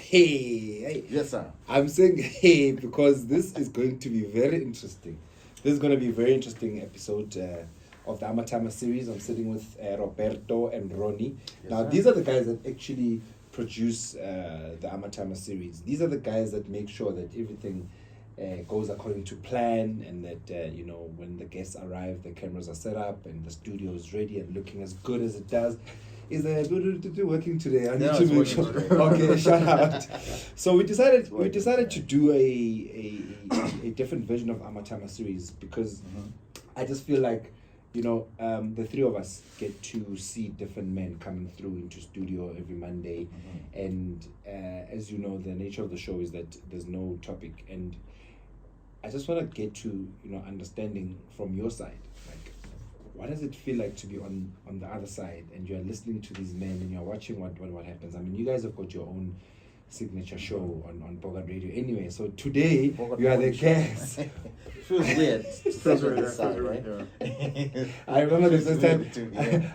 Hey. Yes, sir. I'm saying hey because this is going to be very interesting. This is going to be a very interesting episode of the AMATYMA series. I'm sitting with Roberto and Ronny. Yes, now, sir. these are the guys that actually produce the AMATYMA series. These are the guys that make sure that everything goes according to plan, and that when the guests arrive, the cameras are set up and the studio is ready and looking as good as it does. Is working today? I need to make sure. Okay, shout out. So we decided to do a different version of AMATYMA series because I just feel like the three of us get to see different men coming through into studio every Monday, and as you know, the nature of the show is that there's no topic, and I just want to get to understanding from your side, like, what does it feel like to be on the other side and you're listening to these men and you're watching what happens? I mean, you guys have got your own signature show on Bogart Radio anyway. So today you are the guests. Feels weird to sit on this side, right? I remember the first time.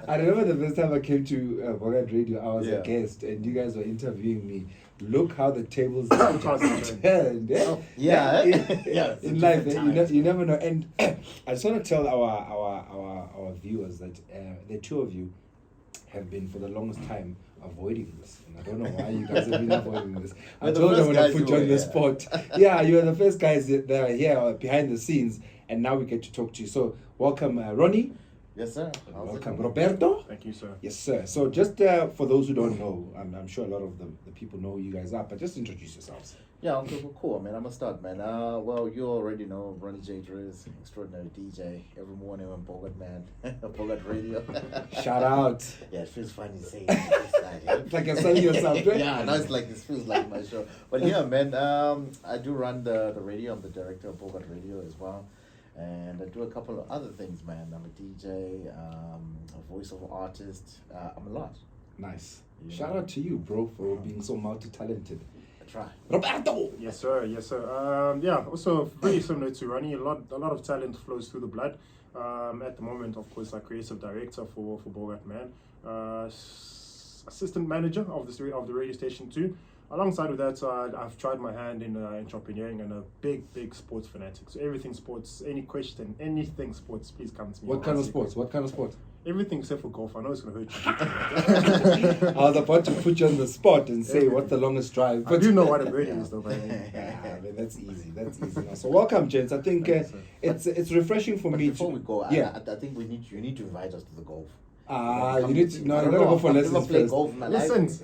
I remember the first time I came to Bogart Radio. I was a guest and you guys were interviewing me. Look how the tables are turned. In life, you never know. And I just want to tell our viewers that the two of you have been for the longest time avoiding this, and I don't know why you guys have been avoiding this. I told them when I put you on the spot. Yeah, you are the first guys that are here behind the scenes, and now we get to talk to you. So welcome, Ronny. Yes, sir. Welcome, Roberto. Thank you, sir. Yes, sir. So just for those who don't know, I'm sure a lot of the people know who you guys are, but just introduce yourselves. Yeah, I'm cool, man. I'm gonna start, man. Well, you already know Ronny J. Driz, extraordinary DJ. Every morning on Bogart, man. Bogart Radio. Shout out. Yeah, it feels funny saying it. It's like you're selling yourself, right? Yeah, now it's like this feels like my show. But yeah, man, I do run the radio. I'm the director of Bogart Radio as well. And I do a couple of other things, man. I'm a DJ, a voiceover artist. I'm a lot. Nice. Shout out to you, bro, for being so multi-talented. I try. Roberto! Yes, sir. Yes, sir. Yeah, also very similar to Ronny. A lot of talent flows through the blood. At the moment, of course, like creative director for Bogart, man. Assistant manager of the radio station too. Alongside with that, I've tried my hand in entrepreneuring and a big sports fanatic. So everything sports, any question, anything sports, please come to me. What kind of sports? What kind of sports? Everything except for golf. I know it's going to hurt you. I was about to put you on the spot and say what's the longest drive. But I do know what a birdie is, though. Man, that's easy. That's easy. Now. So welcome, gents. I think it's refreshing for me. Before we go, yeah, I think you need to invite us to the golf. You need to you gotta go for lessons play first. golf in my Lessons.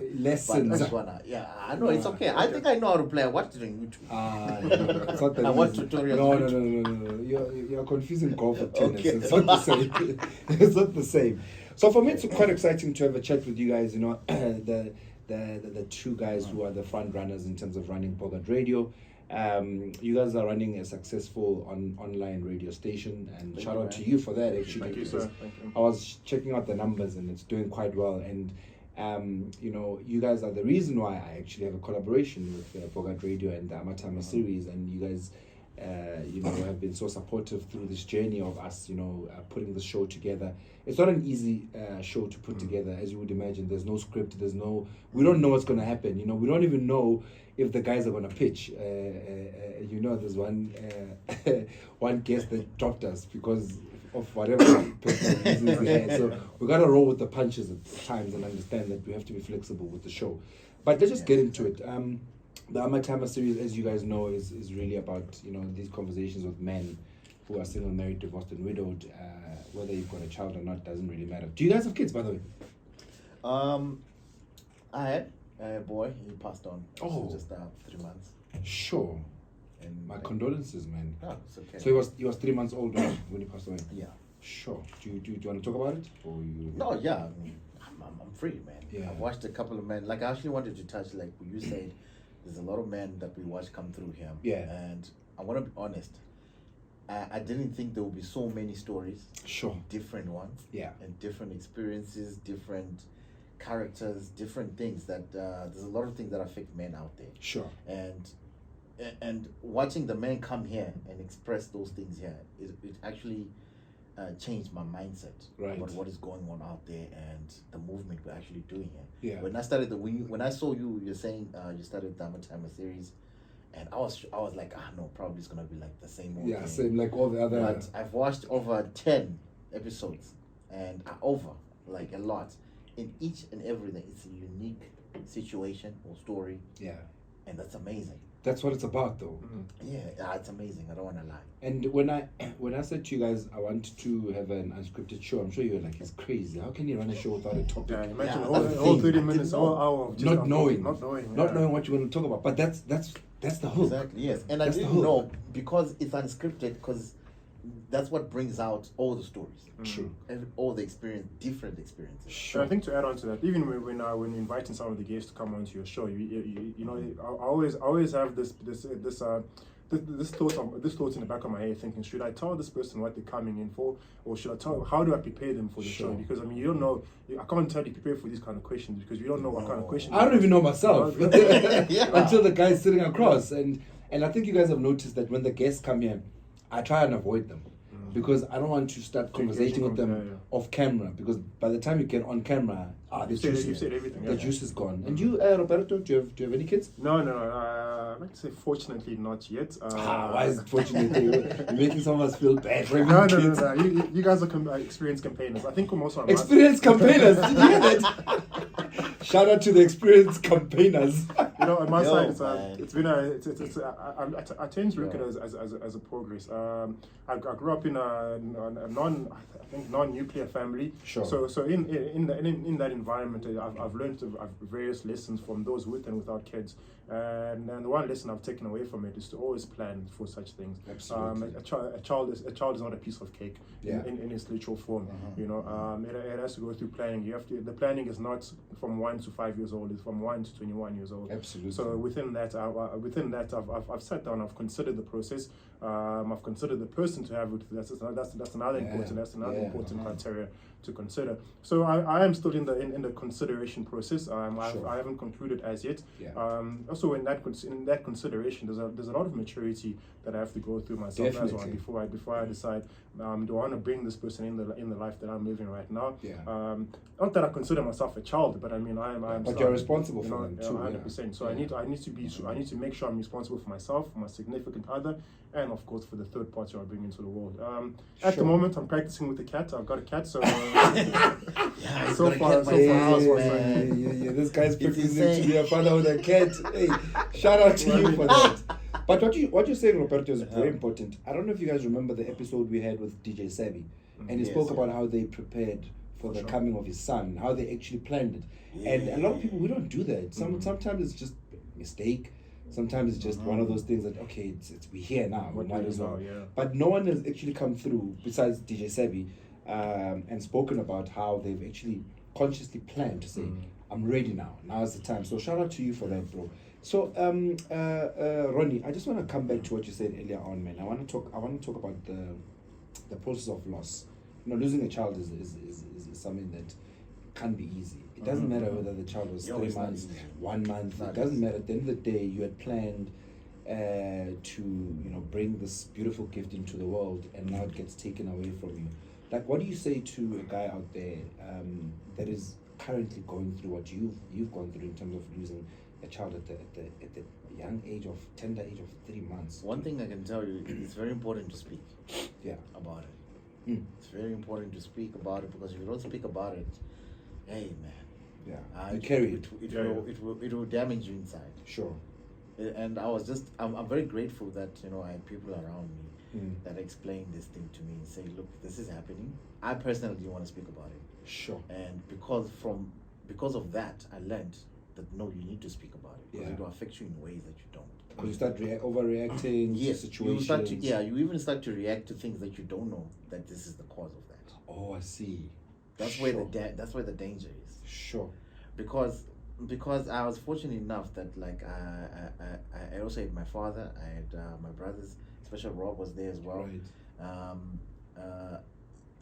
Yeah, I know it's okay. I think I know how to play. I watched it on YouTube. It's not that I watch easy. tutorials. No. You're confusing golf with tennis. Okay. It's not the same. It's not the same. So for me, it's quite exciting to have a chat with you guys. The two guys who are the front runners in terms of running Bogart Radio. You guys are running a successful online radio station, and shout out to you for that. Actually, thank you, sir. Thank you. I was checking out the numbers, and it's doing quite well. And you guys are the reason why I actually have a collaboration with Bogart Radio and the AMATYMA series, and you guys, have been so supportive through this journey of us, putting the show together. It's not an easy show to put together, as you would imagine. There's no script. We don't know what's going to happen. We don't even know if the guys are going to pitch. There's one guest that dropped us because of whatever personal reasons they had. So we got to roll with the punches at times and understand that we have to be flexible with the show. But let's just get into it. The AMATYMA series, as you guys know, is really about these conversations with men who are single, married, divorced, and widowed. Whether you've got a child or not doesn't really matter. Do you guys have kids, by the way? I had a boy. He passed on. Oh, just 3 months. Sure. And my condolences, man. Oh, it's okay. So he was 3 months old when he passed away. Yeah. Sure. Do you want to talk about it, or you? No. Yeah. I mean, I'm free, man. Yeah. I've watched a couple of men. Like, I actually wanted to touch, like you said, there's a lot of men that we watch come through here. Yeah. And I want to be honest. I didn't think there would be so many stories. Sure. Different ones. Yeah. And different experiences, different characters, different things that there's a lot of things that affect men out there. Sure. And watching the men come here and express those things here, it actually changed my mindset about what is going on out there and the movement we're actually doing here. Yeah. When I started when I saw you're saying you started the AMATYMA series, and I was like, no, probably it's gonna be like the same old thing. Same like all the other. But I've watched over 10 episodes, and over like a lot. In each and everything, it's a unique situation or story. Yeah. And that's amazing. That's what it's about, though. Yeah, it's amazing. I don't want to lie. And when I said to you guys, I want to have an unscripted show, I'm sure you were like, it's crazy. How can you run a show without a topic? Yeah, imagine Yeah, whole 30 minutes, whole hour of just Not knowing not knowing what you want to talk about. But that's the hook. Exactly. Yes, and That's I the didn't hook. know because it's unscripted. Because that's what brings out all the stories. True. All the different experiences. So I think to add on to that, even when you're inviting some of the guests to come onto your show, you know, I always have this thought in the back of my head, thinking, should I tell this person what they're coming in for, or should I tell? How do I prepare them for the show? Because I mean, you don't know. I can't tell you prepare for these kind of questions because you don't know what kind of questions. I don't even know myself Yeah. until the guy's sitting across, and I think you guys have noticed that when the guests come here, I try and avoid them. Because I don't want to start conversating with them off camera. Because by the time you get on camera, you've said everything. The juice is gone. And you, Roberto, do you have any kids? No. I'd like to say, fortunately, not yet. Why is it fortunately? You're making some of us feel bad. For No. kids. You guys are experienced campaigners. I think we're most on Experienced campaigners. Did you hear that? Shout out to the experienced campaigners. You know, on my Yo, side, it's been I tend to look at it as a progress. I grew up in a non-nuclear family. Sure. So in that environment, I've learned various lessons from those with and without kids. And the one lesson I've taken away from it is to always plan for such things. Absolutely. A child is not a piece of cake in its literal form. You know, it has to go through planning. The planning is not from 1 to 5 years old. It's from 1 to 21 years old. Absolutely. So within that, I've sat down. I've considered the process. I've considered the person to have it. That's another important. That's another important criteria to consider. So I am still in the consideration process. I haven't concluded as yet. Also in that consideration, there's a lot of maturity that I have to go through myself as well before I decide do I want to bring this person in the life that I'm living right now. Not that I consider myself a child, but I mean I am. But you're responsible for them too. 100%. So I need to make sure I'm responsible for myself, for my significant other, and of course for the third party I bring into the world. At the moment, I'm practicing with the cat. I've got a cat, so so far. This guy's practicing to be a father with a cat. Hey, shout out to you for that. But what you're saying, Roberto, is very important. I don't know if you guys remember the episode we had with DJ Savvy, and he spoke about how they prepared for the coming of his son, how they actually planned it. And a lot of people, we don't do that. Sometimes it's just a mistake. Sometimes it's just one of those things that, okay, we're here now. We might as well. But no one has actually come through, besides DJ Savvy, and spoken about how they've actually consciously planned to say, I'm ready now. Now is the time. So shout out to you for that, bro. So, Ronnie, I just want to come back to what you said earlier on, man. I want to talk about the process of loss. You know, losing a child is something that can't be easy. It doesn't matter whether the child was 3 months, 1 month. It doesn't matter. At the end of the day, you had planned to bring this beautiful gift into the world, and now it gets taken away from you. Like, what do you say to a guy out there that is currently going through what you've gone through in terms of losing a child at the tender age of 3 months? One thing I can tell you, it's very important to speak about it. It's very important to speak about it, because if you don't speak about it, hey man, you carry it. It will damage you inside. Sure. And I'm very grateful that I had people around me that explained this thing to me and say, look, this is happening. I personally didn't want to speak about it. Sure. And because of that, I learned that no, you need to speak about it, because it will affect you in ways that you don't. Because you start overreacting to situations. You even start to react to things that you don't know that this is the cause of that. Oh, I see. That's where the danger is. Sure. Because I was fortunate enough that I also had my father, I had my brothers, especially Rob was there as well. Right.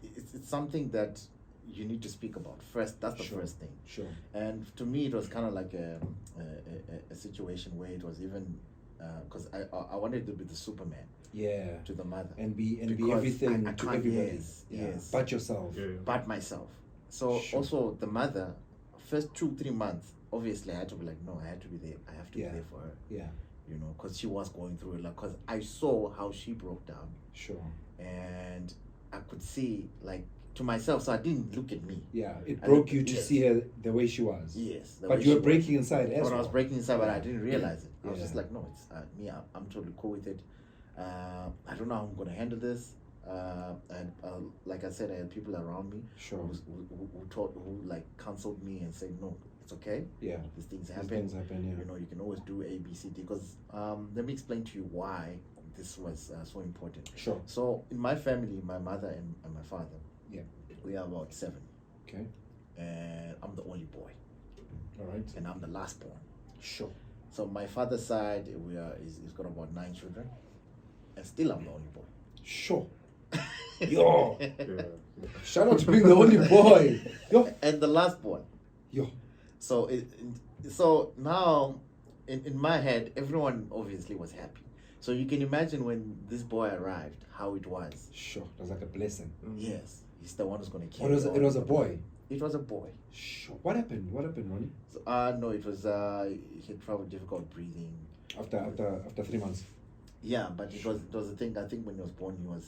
It's something that you need to speak about first. That's the first thing. Sure. And to me, it was kind of like a situation where it was even because I wanted to be the Superman Yeah. to the mother. And be Because everything I to can't- everybody. yes. But yourself. Yeah. But myself. So Sure. also the mother, first 2-3 months, obviously I had to be like, no, I had to be there. I have to Yeah. be there for her. Yeah. You know, because she was going through it. Like, because I saw how she broke down, Sure. and I could see like to myself. So I didn't look at me. Yeah. It I broke looked- you to yes. see her the way she was. Yes. the But way you she were was. breaking inside as When I was well. breaking inside, but I didn't realize it. I was Yeah. just like, no, it's me. I'm totally cool with it. I don't know how I'm gonna handle this. And like I said, I had people around me Sure. who like counseled me and said, no, it's okay. Yeah. These things These happen. things happen, yeah. You know, you can always do A, B, C, D. Because let me explain to you why this was so important. Sure. So in my family, my mother and my father, Yeah. we are about 7, Okay. and I'm the only boy, All right. and I'm the last born. Sure. So my father's side, he's got about 9 children, and still I'm the only boy. Sure. Yo. Yeah. Shout out to being the only boy. Yo. And the last born. Yo. So so now, in my head, everyone obviously was happy. So you can imagine when this boy arrived, how it was. Sure. It was like a blessing. Yes, he's the one who's going to It carry was on. it was a boy. It was a boy. Sure. What happened? What happened, Ronnie? So, no, it was he had probably difficult breathing. After 3 months. Yeah, but it was a thing. I think when he was born, he was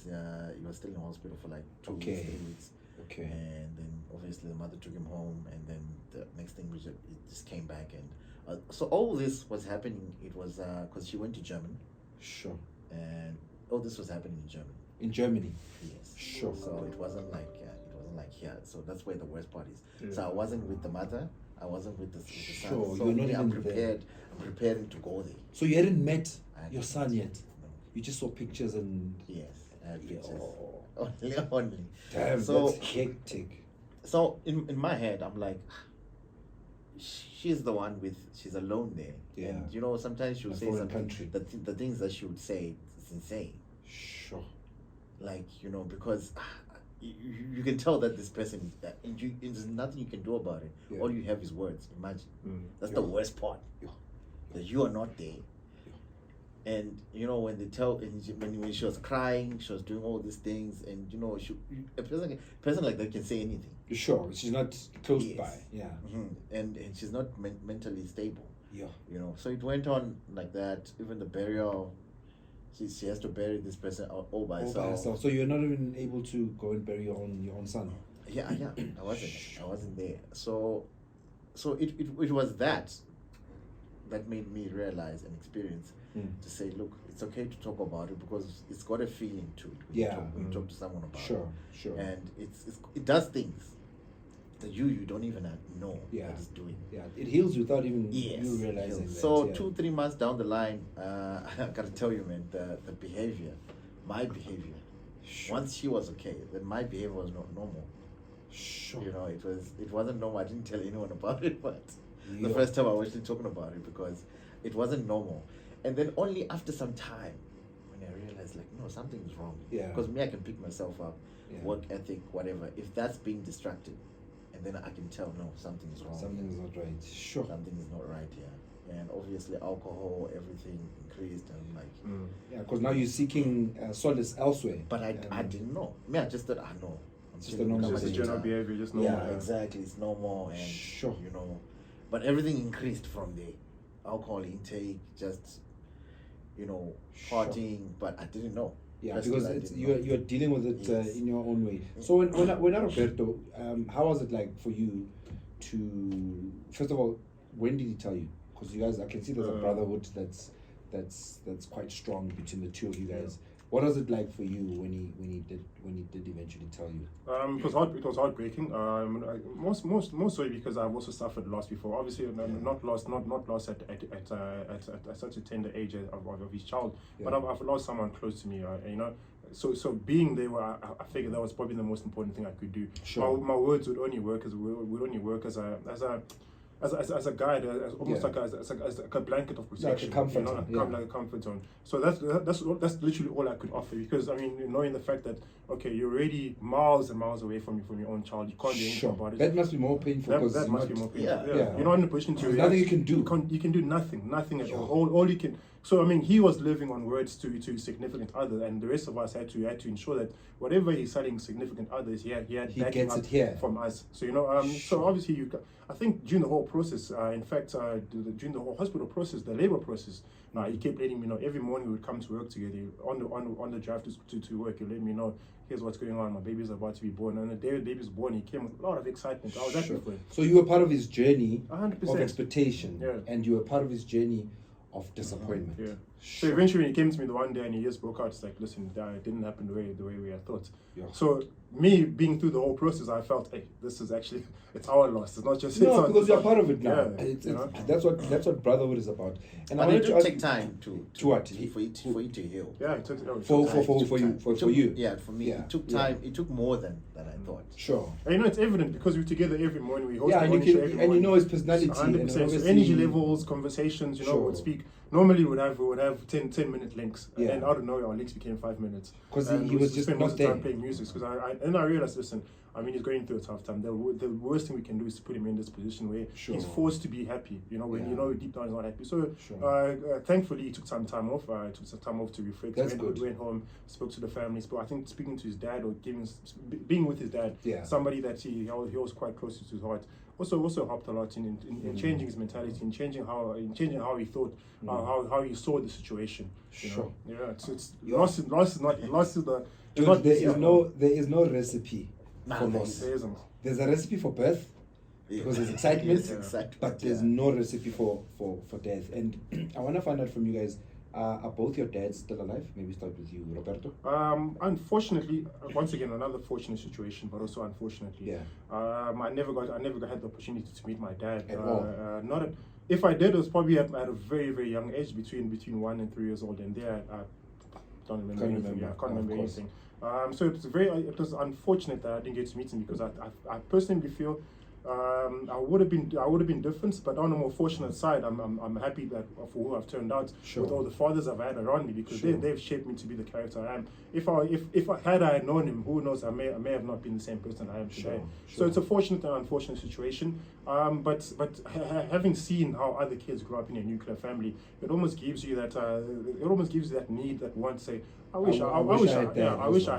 still in hospital for like 2 weeks, Okay. 3 weeks. Okay. And then obviously the mother took him home, and then the next thing was it just came back, and so all this was happening. It was because she went to Germany, Sure. and all this was happening in Germany. In Germany. Yes. Sure. So it wasn't like here. So that's where the worst part is. Yeah. So I wasn't with the mother. I wasn't with the son. Sure, So you're not me, I'm even there. prepared. I'm preparing to go there. So you hadn't met I hadn't your met. son yet. No. You just saw pictures and Yes. I had pictures. Yo. Only. Damn, So- that's hectic. So in my head, I'm like, she's the one she's alone there. Yeah. And you know, sometimes she'll A say foreign something. country. The things that she would say, it's insane. Sure. Like, you know, because you can tell that this person, there's nothing you can do about it. Yeah. All you have is words. Imagine. That's Yeah. the worst part. Yeah. That you are not there. And you know, when they tell, and when she was crying, she was doing all these things, and you know, a person like that can say anything. Sure. She's not close Yes. by. Yeah. And she's not mentally stable. Yeah. You know, so it went on like that. Even the burial, she has to bury this person all by All by herself. herself. So you're not even able to go and bury your own son. Yeah, I wasn't there. So it was that made me realize and experience to say, look, it's okay to talk about it, because it's got a feeling to it when Yeah. when you talk to someone about Sure. it. Sure. And it does things that you don't even know Yeah. that it's doing. Yeah. It heals without even Yes. you realizing that. So yeah. 2-3 months down the line, I gotta tell you, man, the behavior, my behavior. Sure. Once she was okay, then my behavior was not normal. Sure. You know, it wasn't normal. I didn't tell anyone about it, but the Yeah. first time I was actually talking about it, because it wasn't normal. And then only after some time, when I realized, like, no, something is wrong. Yeah. Because me, I can pick myself up, Yeah. work ethic, whatever. If that's being distracted, and then I can tell, no, something's wrong. Something's not right. Sure. Something is not right here. And obviously, alcohol, everything increased, and I'm like, Yeah, because now you're seeking solace elsewhere. but I didn't know. Me, I just thought, I know. I'm Just feeling a normal Just the MJITA. general behavior, just Yeah, normal. exactly. It's normal, and Sure. you know, but everything increased from there. Alcohol intake, just, you know, Sure. partying, but I didn't know. Yeah, Personally, because I it's, didn't you're know. you're dealing with it Yes. in your own way. So when Roberto, how was it like for you to, first of all, when did he tell you? Because you guys, I can see there's a brotherhood that's quite strong between the two of you guys. What was it like for you when he did eventually tell you? It was heartbreaking. Most so because I've also suffered loss before. Obviously, not loss at such a tender age of his child, but I've lost someone close to me. You know, so being there, I figured that was probably the most important thing I could do. Sure. My words would only work as a guide, as almost like a blanket of protection, comfort you know, zone, like a comfort zone. So that's literally all I could offer, because I mean, knowing the fact that okay, you're already miles and miles away from your own child, you can't do anything about it. That must be more painful. That you're must not- be more painful. Yeah. Yeah. You're not in a position to There's react. nothing you can do. You can do nothing at all. All you can. So I mean, he was living on words to his significant other, and the rest of us had to ensure that whatever he's selling significant others, he backing gets up it here from us. So so obviously I think during the whole process, in fact, during the whole hospital process, the labor process, he kept letting me know every morning we would come to work together on the drive to work. He let me know, here's what's going on. My baby's about to be born, and the day the baby's born, he came with a lot of excitement. I was happy for him. So you were part of his journey 100%. of expectation, Yeah. and you were part of his journey of disappointment. Yeah. So eventually, when he came to me the one day and he just broke out, it's like, listen, it didn't happen the way we had thought. Yeah. So me being through the whole process, I felt, hey, this is actually, it's our loss. It's not just because you're part of it now. Yeah, that's what brotherhood is about. And but I it wanted to did take take time to what? for you to heal. Yeah, it took For you. Yeah, for me, Yeah. it took time. It took more than I thought. Sure. And it's evident because we're together every morning. We host Yeah, the and morning show every you morning. know his personality. 100%. So obviously- energy levels, conversations, Sure. would speak. Normally we would have 10-minute links. Yeah. And out of nowhere our links became 5 minutes. 'Cause And he was we just spent not most of the time there. playing music. Because I realized, listen, I mean, he's going through a tough time. The worst thing we can do is to put him in this position where Sure. he's forced to be happy, when Yeah. deep down he's not happy. So Sure. thankfully he took some time off. Took some time off to reflect. That's good. Went home, spoke to the family. I think speaking to his dad or being with his dad, Yeah. somebody that he was quite close to his heart. Also helped a lot in changing his mentality, in changing how he thought, how he saw the situation. Sure. Yeah, it's loss is the. Dude, there is no recipe for loss. There isn't. There's a recipe for birth because there's excitement, Yes, excitement, but there's no recipe for death. And I want to find out from you guys, are both your dads still alive? Maybe start with you, Roberto. Unfortunately, once again, another fortunate situation, but also unfortunately, Yeah. I never had the opportunity to meet my dad. At all? If I did, it was probably at a very, very young age, between 1 and 3 years old, and there I don't remember Can't anything. remember, Yeah, I can't of remember course. anything. So it was unfortunate that I didn't get to meet him because I personally feel I would have been different, but on a more fortunate side, I'm happy that for who I've turned out Sure. with all the fathers I've had around me because Sure. they've shaped me to be the character I am. If I had known him, who knows, I may have not been the same person I am today. Sure. So it's a fortunate and unfortunate situation. But having seen how other kids grow up in a nuclear family, it almost gives you that need, that want to say, I wish I had that. I wish my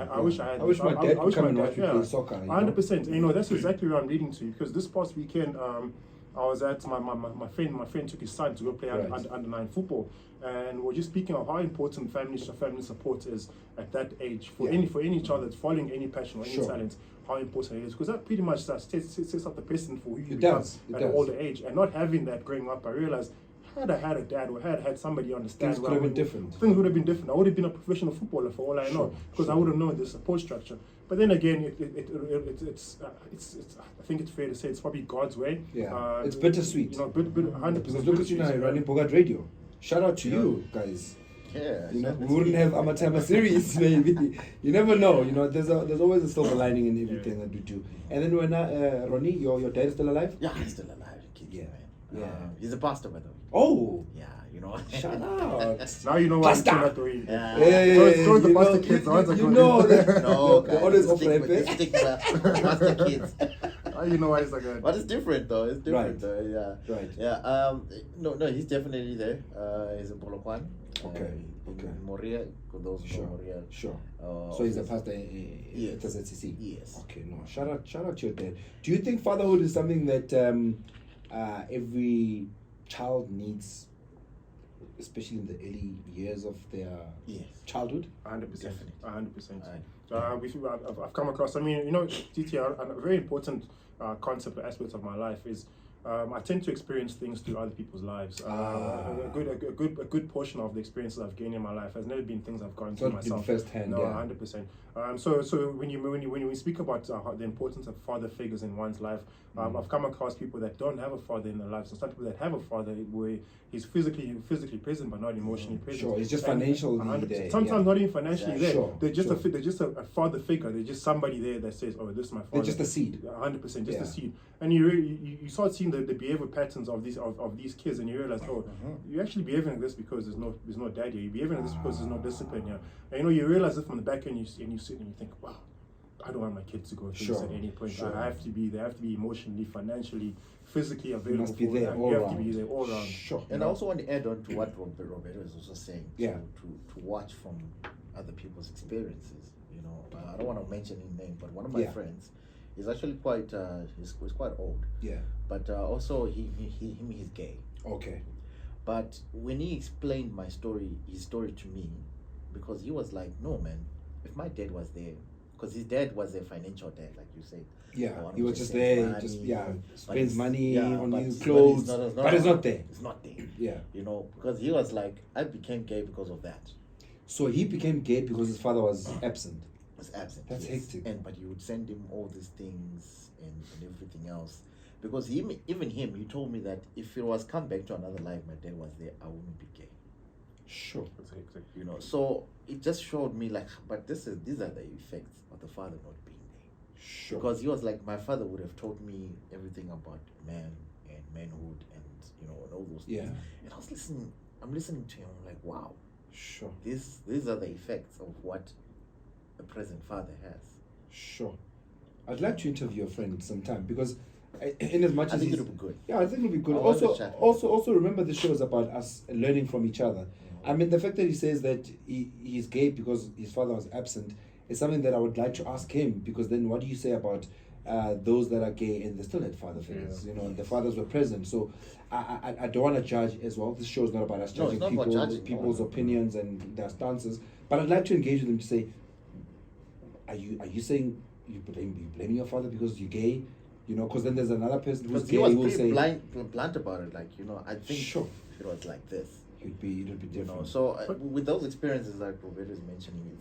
dad could come and watch me play soccer. 100%. That's exactly where I'm leading to, because this past weekend I was at my friend took his son to go play under 9 football, and we're just speaking of how important family support is at that age for any child that's following any passion or any talent. How important it is, because that pretty much sets up the precedent for who you become at an older age. And not having that growing up, I realized, had I had a dad or had somebody understand, things could have been different. Things would have been different. I would have been a professional footballer for all I know, because I would have known the support structure. But then again, it's I think it's fair to say it's probably God's way. Yeah, it's bittersweet. 100%. Because look at you now, running Bogart Radio. Shout out to you guys. Yeah, we wouldn't have AMATYMA series, maybe. You never know. There's always a silver lining in everything that we do. And then when Ronnie, your dad is still alive? Yeah, he's still alive. Yeah. Man. He's a pastor, by the way. Oh. Yeah, Shout out. Now you know why Pastor. I'm not the way. Yeah. So the pastor kids, the ones that go there. No, they're always off stick like with this. stick with pastor kids. Now you know why it's like a. But it's different though. It's different Right. though. Yeah. Right. Yeah. No, he's definitely there. He's in Polokwane. Okay. In Moria, for those who know Moria. Sure. So he's a pastor at ZCC? Yes. Okay, no. Shout out to your dad. Do you think fatherhood is something that every child needs, especially in the early years of their childhood? 100%. Definitely. 100%. I've come across, TT, a very important concept or aspect of my life is I tend to experience things through other people's lives. A good portion of the experiences I've gained in my life has never been things I've gone through myself. Firsthand, No, yeah. 100%. So when we speak about the importance of father figures in one's life, I've come across people that don't have a father in their lives, and some people that have a father where he's physically present but not emotionally present. Sure, he's just financially there. Sometimes not even financially there. Sure, They're just a father figure. They're just somebody there that says, "Oh, this is my father." They're just a seed. 100%, just a seed. And you start seeing the behavior patterns of these kids, and you realize, you're actually behaving like this because there's no dad here. You're behaving like this because there's no discipline here. And you realize it from the back end, and you sit and you think, wow. I don't want my kids to go through Sure, this at any point. sure. They have to be emotionally, financially, physically available. must be for there them. all You have round. to be there all around. Sure. And I also want to add on to what Roberto is also saying. Yeah. To watch from other people's experiences. You know, I don't want to mention his name, but one of my Yeah. friends is actually quite he's quite old. Yeah. But also he's gay. Okay. But when he explained his story to me, because he was like, no man, if my dad was there, because his dad was a financial dad, like you said. Yeah. One He who was just sends there. money, Just but spends he's- money yeah, on but- new but clothes, it's but it's not there. It's not there. Yeah. You know, because he was like, I became gay because of that. So he became gay because his father was absent. Was absent. That's hectic. But you would send him all these things and everything else. Because even him, he told me that if it was come back to another life, my dad was there, I wouldn't be gay. Sure. That's hectic. You know, so it just showed me like, but these are the effects of the father not being there. Sure. Because he was like, my father would have taught me everything about man and manhood and and all those Yeah. things. And I'm listening to him, I'm like, wow, Sure. these are the effects of what a present father has. Sure. I'd like to interview your friend sometime because, in as much I as think he's, it'll be good. yeah, I think it'll be good. I want to Also, chat with also remember the shows about us learning from each other. I mean, the fact that he says that he's gay because his father was absent is something that I would like to ask him, because then what do you say about those that are gay and they still had father figures? Yeah. You know, and the fathers were present. So I don't want to judge as well. This show is not about us No, it's judging not about judging. people's No. opinions and their stances. But I'd like to engage with them to say, are you saying you blaming your father because you're gay? You know, because then there's another person who's Because gay he was who will pretty say, blunt about it. Like, I think Sure. if it was like this, it'd be different. So with those experiences like Roberto is mentioning,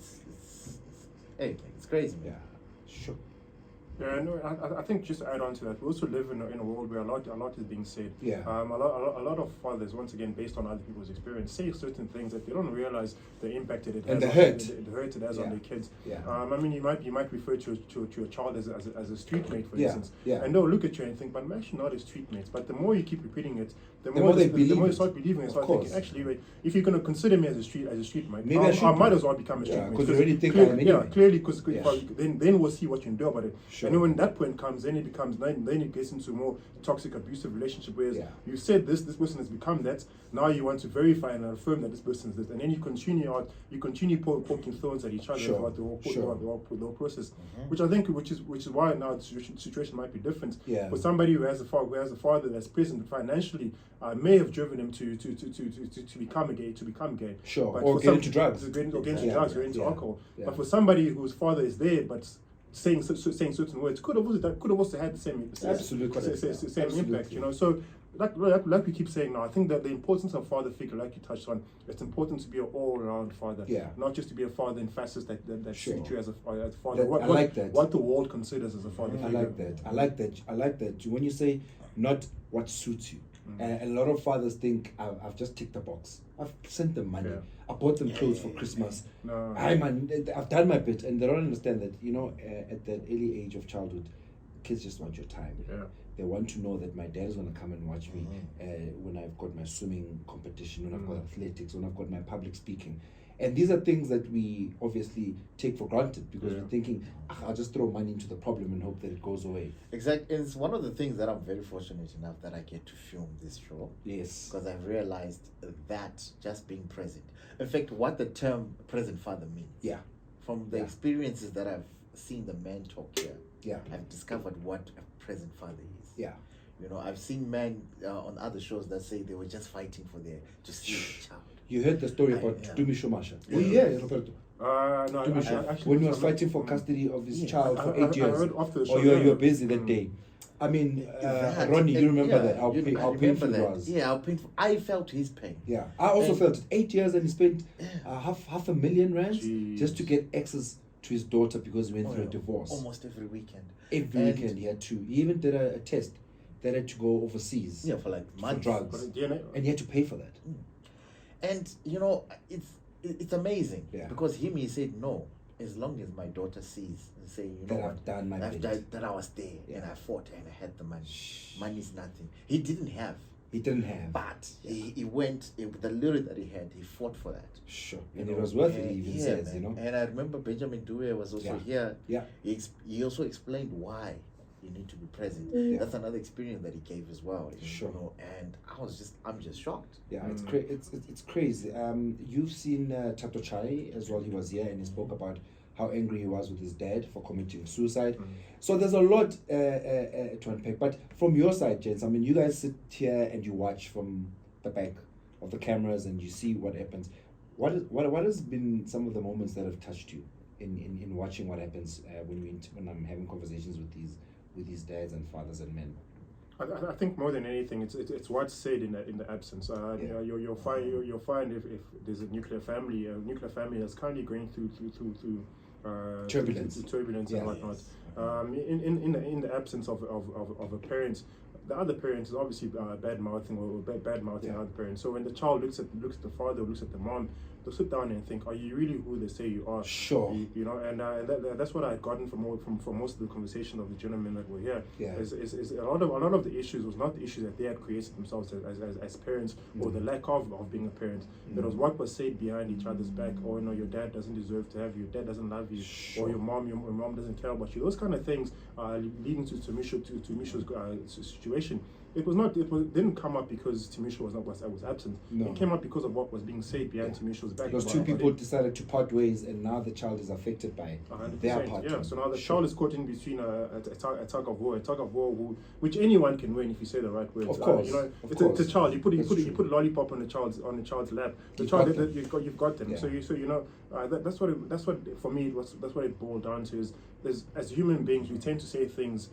it's crazy, man. Yeah, sure. Yeah, no, I think just to add on to that, we also live in a world where a lot is being said. Yeah. A lot of fathers, once again, based on other people's experience, say certain things that they don't realize the impact that it has. And the on hurt. the hurt it has on Yeah. their kids. Yeah. I mean, you might refer to a child as a street mate, for Yeah, instance. yeah. And they'll look at you and think, but I'm actually not a street mate. But the more you keep repeating it, the more more they the believe more you it. start believing it. Of Start course. thinking, actually, wait, if you're going to consider me as a street mate, Maybe I should I might be. as well become a street Yeah, mate. 'cause you already think I am Yeah, anyway. clearly, because Yeah. then we'll see what you can do about it. Sure. And then when that point comes, then it gets into a more toxic, abusive relationship. Whereas Yeah. you said this person has become that. Now you want to verify and affirm that this person is this, and then you continue poking thorns at each other Sure. throughout the whole Sure. the whole process. Which I think, which is why now the situation might be different. Yeah. For somebody who has a father that's present financially, may have driven him to become gay. Sure. But Or for get into drugs. Or get into Yeah, drugs, yeah, or into yeah, alcohol. yeah. But for somebody whose father is there, but saying certain words, could have also had the same Absolutely. same Absolutely. impact. So like we keep saying now, I think that the importance of father figure, like you touched on, it's important to be an all-around father, Yeah. not just to be a father in facets that Sure. treat you as a father. I like that. What the world considers as a father I figure. like that. I like that. When you say not what suits you, a lot of fathers think I've just ticked the box. I've sent them money. Yeah. I bought them clothes for Christmas. No. I've done my bit, and they don't understand that. At that early age of childhood, kids just want your time. Yeah. They want to know that my dad is going to come and watch me when I've got my swimming competition, when I've got athletics, when I've got my public speaking. And these are things that we obviously take for granted because we're thinking, I'll just throw money into the problem and hope that it goes away. Exactly. It's one of the things that I'm very fortunate enough that I get to film this show. Yes. Because I've realized that just being present. In fact, what the term present father means. Yeah. From the experiences that I've seen the men talk here, Yeah. I've discovered what a present father is. Yeah. I've seen men on other shows that say they were just fighting to see their child. You heard the story about Dumi Shomasha. Were you here, Roberto? No, Dumi Shomasha. When he was fighting for custody of his child for 8 I years. heard after the show, Or you were busy that day. I mean, Ronnie, you remember that, how I remember painful it that. was. Yeah, how painful. I felt his pain. Yeah, I also And- felt it. 8 years and he spent half $500,000 rands Jeez. just to get access to his daughter because he went through a divorce. Almost every weekend. Every And- weekend he had to. He even did a test that had to go overseas Yeah, for like for months. drugs. But DNA, And he had to pay for that. And it's amazing. Yeah. Because he said no. As long as my daughter sees and say, That what, I've done my bit. that I was there and Yeah. I fought and I had the money. Money is nothing. He didn't have. He didn't have. But he went, the little that he had, he fought for that. Sure. You And know, it was worth it, and- he even yeah, says, man. you know. And I remember Benjamin Dewey was also here. Yeah. He also explained why you need to be present. Yeah. That's another experience that he gave as well. Sure. You know, and I'm just shocked. Yeah, it's crazy. You've seen Tato Chai as well. He was here and he spoke about how angry he was with his dad for committing suicide. So there's a lot to unpack. But from your side, gents, I mean, you guys sit here and you watch from the back of the cameras and you see what happens. What has been some of the moments that have touched you in watching what happens when I'm having conversations with these dads and fathers and men? I think more than anything, it's what's said in the absence. You know, you'll find if there's a nuclear family that's currently going through turbulence and whatnot. In the absence of a parent, the other parent is obviously bad mouthing the other parent. So when the child looks at the father, looks at the mom, they'll sit down and think, are you really who they say you are? Sure. You know, and that's what I had gotten from most of the conversation of the gentlemen that were here. Yeah. Is a lot of the issues was not the issues that they had created themselves as parents, or the lack of being a parent. It was what was said behind each other's back, or your dad doesn't deserve to have you, your dad doesn't love you, Sure. or your mom doesn't care about you. Those kind of things leading to Misha's situation. It didn't come up because Timisha was absent. No. It came up because of what was being said behind Timisha's back. Because two people decided to part ways, and now the child is affected by 100%, their part. yeah. So now the child is caught in between a tug of war, which anyone can win if you say the right words. Of course, you know, of it's course. a child. You put a That's lollipop on the child's lap. The You've child got them. you've got them. Yeah. So you know that's what for me that's what it boiled down to is as human beings we tend to say things.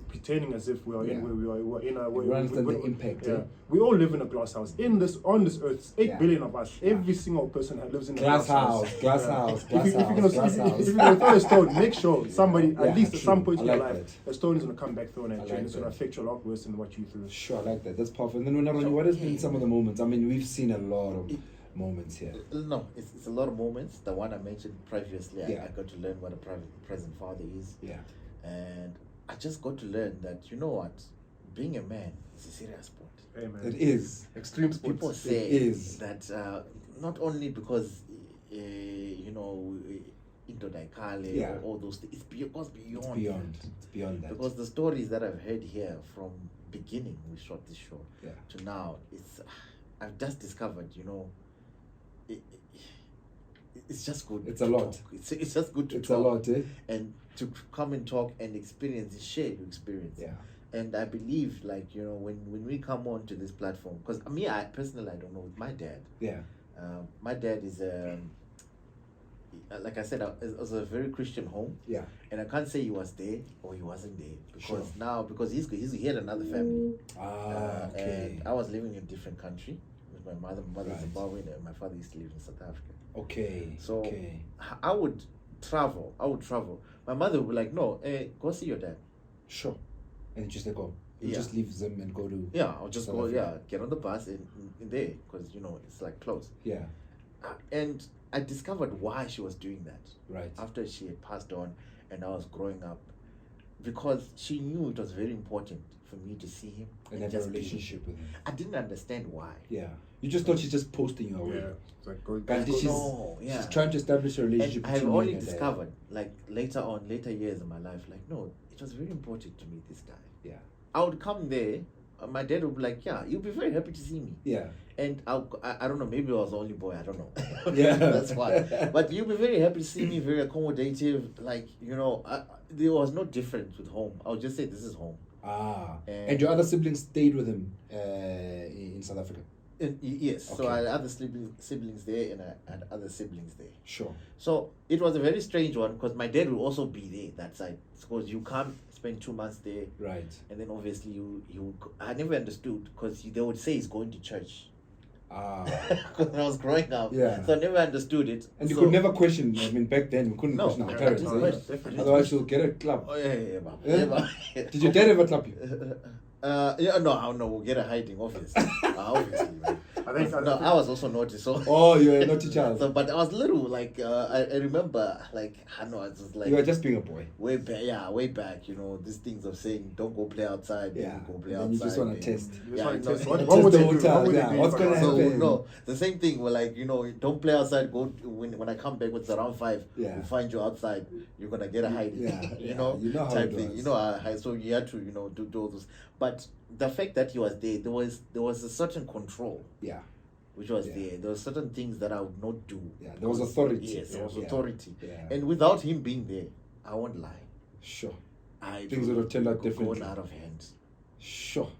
Pretending as if we are in the impact. Yeah. We all live in a glass house. On this earth, 8 billion of us. Every single person lives in a glass house. Glass house. Glass house. If you're gonna throw a stone, make sure somebody at least at true. some point in I your like life, a stone is gonna come back thrown at you, like and it's gonna that. affect you a lot worse than what you threw. Sure, I like that. That's powerful. And then what has been some of the moments? I mean, we've seen a lot of moments here. No, it's a lot of moments. The one I mentioned previously, Yeah. I got to learn what a present father is. Yeah. And I just got to learn that, you know what, being a man is a serious sport. Hey man, It is. extreme sports. People say is. that not only because, you know, NDODA, Yeah. or all those things, it's beyond It's beyond that. Because the stories that I've heard here from beginning we shot this show Yeah. to now, I've just discovered, you know, it's just good. It's to a lot. talk. It's just good to It's talk. a lot, eh? And to come and talk and experience, share your experience. Yeah. And I believe, like, you know, when we come on to this platform, because I personally, I don't know, with my dad. Yeah. My dad is like I said, it was a very Christian home. Yeah. And I can't say he was there or he wasn't there, because Sure. because he had another family. Okay. And I was living in a different country with my mother. My mother's Right. Zimbabwean, and my father used to live in South Africa. Okay. So okay. I would travel. My mother would be like, no, go see your dad. Sure. And just like, you Yeah. just leave them and go to. Yeah, I'll just South go. Africa. Yeah, get on the bus in there, because you know it's like close. Yeah. And I discovered why she was doing that Right. after she had passed on, and I was growing up, because she knew it was very important for me to see him And have a just be- relationship with him. I didn't understand why. Yeah. You just thought she's just posting you away. Yeah, it's like go, But go, she's, No, yeah. she's trying to establish a relationship And I've between you only and your dad. discovered, like later years in my life, like, no, it was very important to meet this guy. Yeah. I would come there, my dad would be like, yeah, you'll be very happy to see me. Yeah. And I don't know, maybe I was the only boy, I don't know. Yeah. That's why. But you'll be very happy to see me, very accommodative. Like, you know, there was no difference with home. I would just say, this is home. And your other siblings stayed with him in South Africa? Yes. Okay. So I had other siblings there, and I had other siblings there. Sure. So it was a very strange one, because my dad would also be there that side. Because you can't spend 2 months there. Right. And then obviously I never understood, because they would say he's going to church. When I was growing up. Yeah. So I never understood it. And you So- could never question, I mean, back then, we couldn't No, question our yeah, parents. no, eh? definitely. Otherwise, you'll get a club. Oh, yeah. Yeah? Did your dad ever clap you? No, we'll get a hiding, obviously. Obviously, man. I was also naughty, so. Oh, you're a naughty child. So, but I was little, like, I remember, like, I know, I was like. You were just being a boy. Way back, these things of saying, don't go play outside, yeah. Go play outside. You just want to test. What would you do? What's going to happen? So, no, the same thing, we're like, don't play outside, go, when I come back, it's around 5, we'll find you outside, you're going to get a hiding, you know how type it thing. was. So you had to, do those. But the fact that he was there was a certain control. Yeah. Which was there. There were certain things that I would not do. Yeah, there was authority. Yes, there was authority. Yeah. And without him being there, I won't lie. Sure. Things would have turned out differently. Gone out of hand. Sure.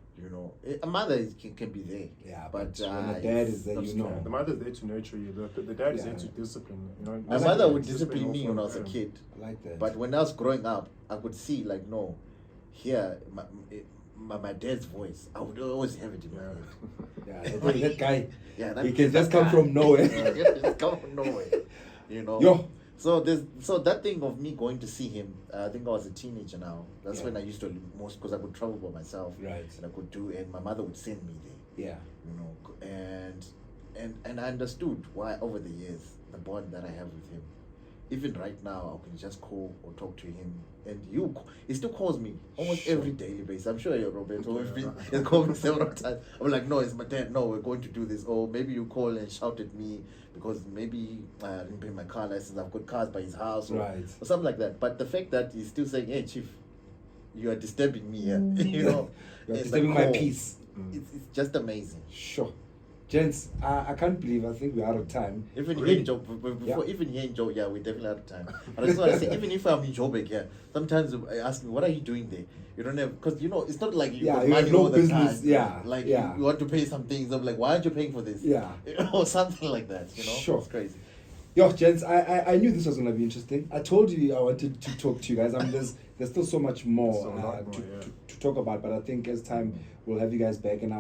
A mother can be there. Yeah, but when the dad is there, The mother's there to nurture you. The dad is there to discipline. My mother would discipline me when I was a kid. I like that. But when I was growing up, I could see like, no, here, my dad's voice, I would always have it in my head. Yeah, that guy. Yeah, he can just come from nowhere. Just come from nowhere. Yo. So that thing of me going to see him, I think I was a teenager now. That's when I used to most, because I could travel by myself. Right. And I could and my mother would send me there. Yeah. And I understood why over the years the bond that I have with him. Even right now, I can just call or talk to him, and he still calls me almost every daily basis. I'm sure you're Roberto. He's called me several times. I'm like, no, it's my dad. No, we're going to do this. Or maybe you call and shout at me because maybe I didn't pay my car license. I've got cars by his house or something like that. But the fact that he's still saying, hey, Chief, you are disturbing me here. You're disturbing my peace. It's just amazing. Sure. Gents, I can't believe, I think we're out of time. Even here in Joburg, we're definitely out of time. But I just want to say, even if I'm in Joburg, sometimes I ask me, what are you doing there? You don't have, because it's not like you got money all the time. You want to pay some things. I'm like, why aren't you paying for this? Or something like that. Sure. It's crazy. Yo, gents, I knew this was going to be interesting. I told you I wanted to talk to you guys. I mean, there's still so much more, to talk about, but I think as time we'll have you guys back, and I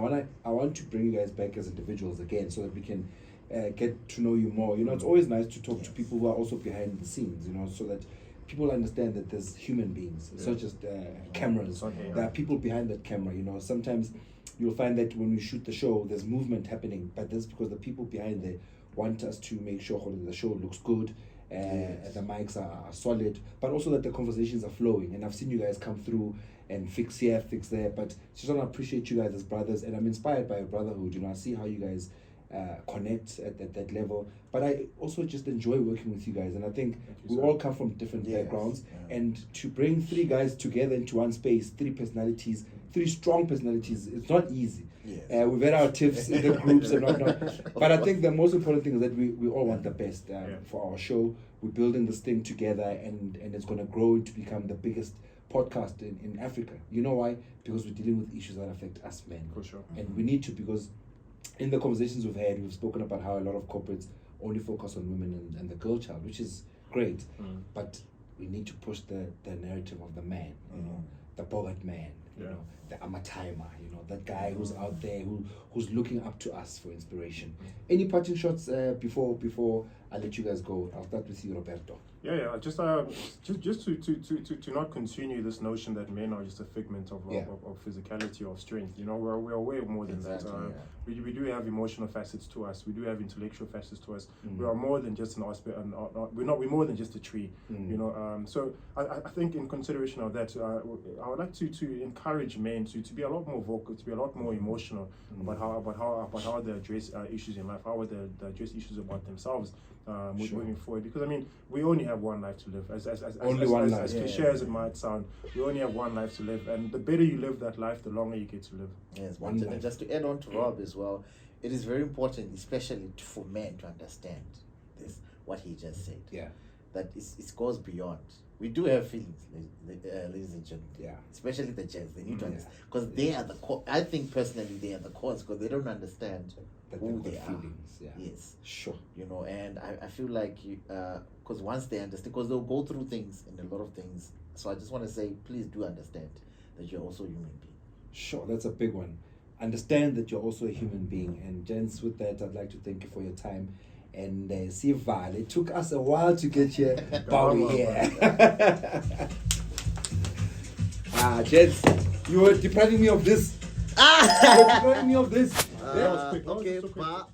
want to bring you guys back as individuals again so that we can get to know you more. It's always nice to talk to people who are also behind the scenes, so that people understand that there's human beings. It's not just cameras. There are people behind that camera. Sometimes you'll find that when we shoot the show, there's movement happening, but that's because the people behind there want us to make sure that the show looks good, the mics are solid, but also that the conversations are flowing. And I've seen you guys come through and fix here, fix there, but just want to appreciate you guys as brothers, and I'm inspired by your brotherhood. I see how you guys connect at that level, but I also just enjoy working with you guys, and I think we all come from different backgrounds, and to bring 3 guys together into one space, 3 personalities, 3 strong personalities, it's not easy. We've had our tips in the groups and whatnot, but I think the most important thing is that we all want the best for our show. We're building this thing together, and it's going to grow to become the biggest podcast in Africa. You know why? Because we're dealing with issues that affect us men. For sure. And we need to, because in the conversations we've had, we've spoken about how a lot of corporates only focus on women and the girl child, which is great, but we need to push the narrative of the man, the bogat man, the AMATYMA, that guy who's out there, who's looking up to us for inspiration. Any parting shots before I let you guys go? I'll start with you, Roberto. Just to not continue this notion that men are just a figment of physicality or strength. We're way more than that. We do have emotional facets to us. We do have intellectual facets to us. We are more than just an aspect. We're more than just a tree. So I think in consideration of that, I would like to encourage men to be a lot more vocal, to be a lot more emotional about how they address issues in life, how they address issues about themselves. Moving forward, because we only have one life to live. As cliche as it might sound, we only have one life to live, and the better you live that life, the longer you get to live. Yes, and just to add on to Rob as well, it is very important, especially for men, to understand this, what he just said. That it goes beyond. We do have feelings, ladies and gentlemen. Especially the gents. They need to understand, because they are the cause. I think personally they are the cause, because they don't understand who they are. Feelings. Yes. Sure. And I feel like because once they understand, because they'll go through things and a lot of things. So I just want to say, please do understand that you're also a human being. Sure, that's a big one. Understand that you're also a human being. And gents, with that, I'd like to thank you for your time. And Sival, it took us a while to get here, but we're here. Jets, you were depriving me of this. You were depriving me of this. That was quick. That was Okay, so quick. but